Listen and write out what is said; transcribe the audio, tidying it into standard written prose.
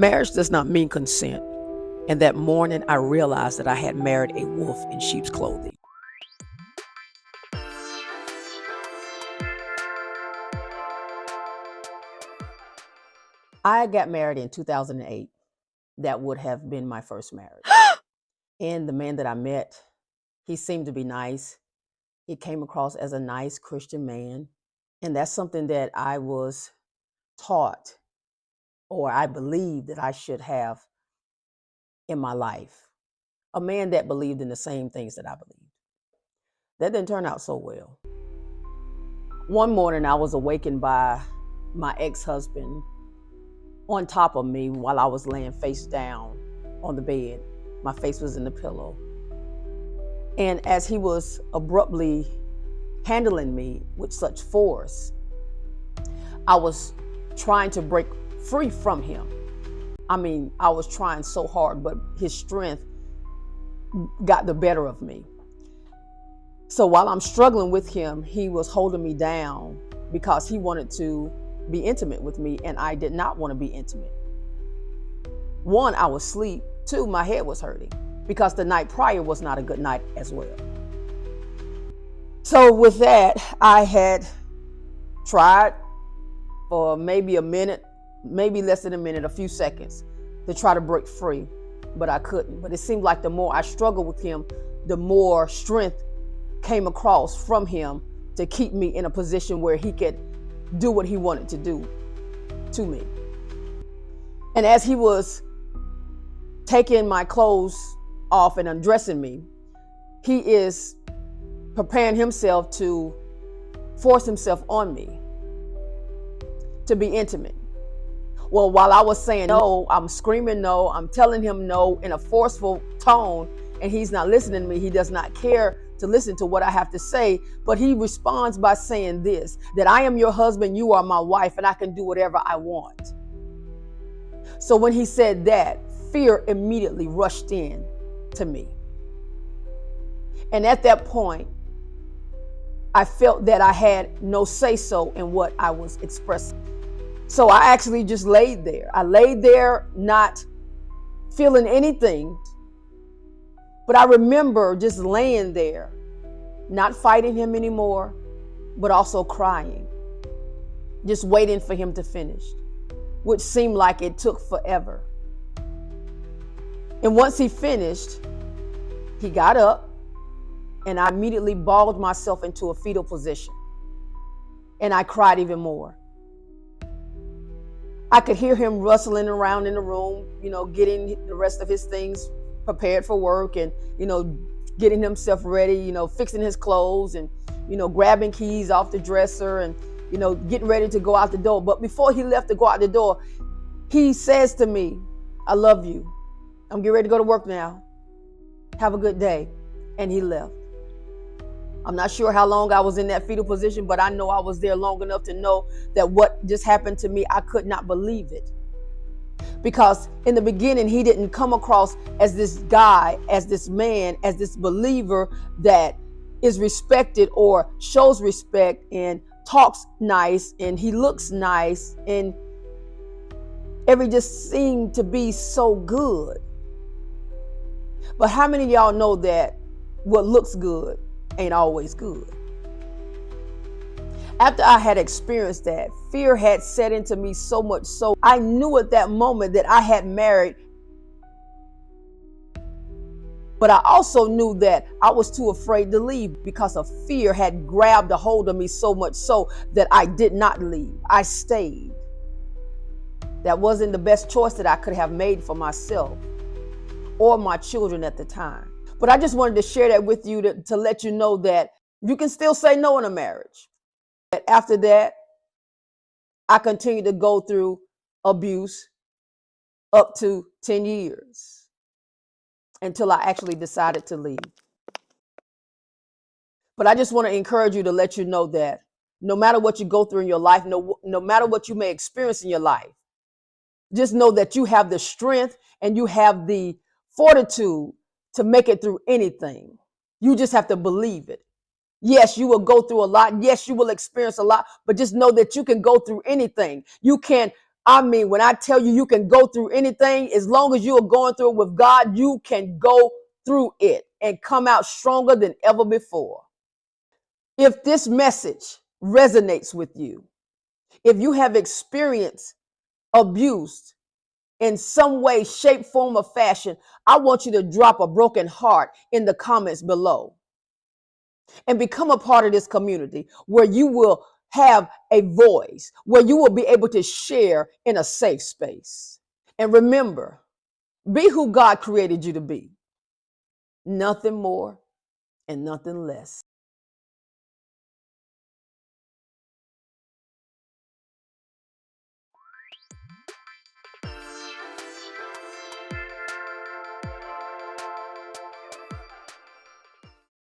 Marriage does not mean consent. And that morning, I realized that I had married a wolf in sheep's clothing. I got married in 2008. That would have been my first marriage. And the man that I met, he seemed to be nice. He came across as a nice Christian man. And that's something that I was taught, or I believed that I should have in my life. A man that believed in the same things that I believed. That didn't turn out so well. One morning I was awakened by my ex-husband on top of me while I was laying face down on the bed. My face was in the pillow. And as he was abruptly handling me with such force, I was trying to break free from him. I was trying so hard, but his strength got the better of me. So while I'm struggling with him, he was holding me down because he wanted to be intimate with me, and I did not want to be intimate. One, I was asleep. Two, my head was hurting because the night prior was not a good night as well. So with that, I had tried for maybe a minute, maybe less than a minute, a few seconds, to try to break free, but I couldn't. But it seemed like the more I struggled with him, the more strength came across from him to keep me in a position where he could do what he wanted to do to me. And as he was taking my clothes off and undressing me, he is preparing himself to force himself on me to be intimate. Well, while I was saying no, I'm screaming no, I'm telling him no in a forceful tone, and he's not listening to me. He does not care to listen to what I have to say, but he responds by saying this, that I am your husband, you are my wife, and I can do whatever I want. So when he said that, fear immediately rushed in to me. And at that point, I felt that I had no say-so in what I was expressing. So I actually just laid there. I laid there not feeling anything, but I remember just laying there, not fighting him anymore, but also crying, just waiting for him to finish, which seemed like it took forever. And once he finished, he got up, and I immediately balled myself into a fetal position, and I cried even more. I could hear him rustling around in the room, getting the rest of his things prepared for work and, getting himself ready, fixing his clothes and, grabbing keys off the dresser and, getting ready to go out the door. But before he left to go out the door, he says to me, I love you. I'm getting ready to go to work now. Have a good day. And he left. I'm not sure how long I was in that fetal position, but I know I was there long enough to know that what just happened to me, I could not believe it. Because in the beginning, he didn't come across as this guy, as this man, as this believer that is respected or shows respect and talks nice and he looks nice and every just seemed to be so good. But how many of y'all know that what looks good ain't always good? After I had experienced that, fear had set into me so much so I knew at that moment that I had married. But I also knew that I was too afraid to leave because of fear had grabbed a hold of me so much so that I did not leave. I stayed. That wasn't the best choice that I could have made for myself or my children at the time. But I just wanted to share that with you to let you know that you can still say no in a marriage. After that, I continued to go through abuse up to 10 years until I actually decided to leave. But I just want to encourage you to let you know that no matter what you go through in your life, no matter what you may experience in your life, just know that you have the strength and you have the fortitude to make it through anything. You just have to believe it. Yes, you will go through a lot. Yes, you will experience a lot, but just know that you can go through anything. You can I mean, when I tell you, you can go through anything, as long as you are going through it with God, you can go through it and come out stronger than ever before. If this message resonates with you, if you have experienced abuse in some way, shape, form, or fashion, I want you to drop a broken heart in the comments below and become a part of this community where you will have a voice, where you will be able to share in a safe space. And remember, be who God created you to be. Nothing more and nothing less.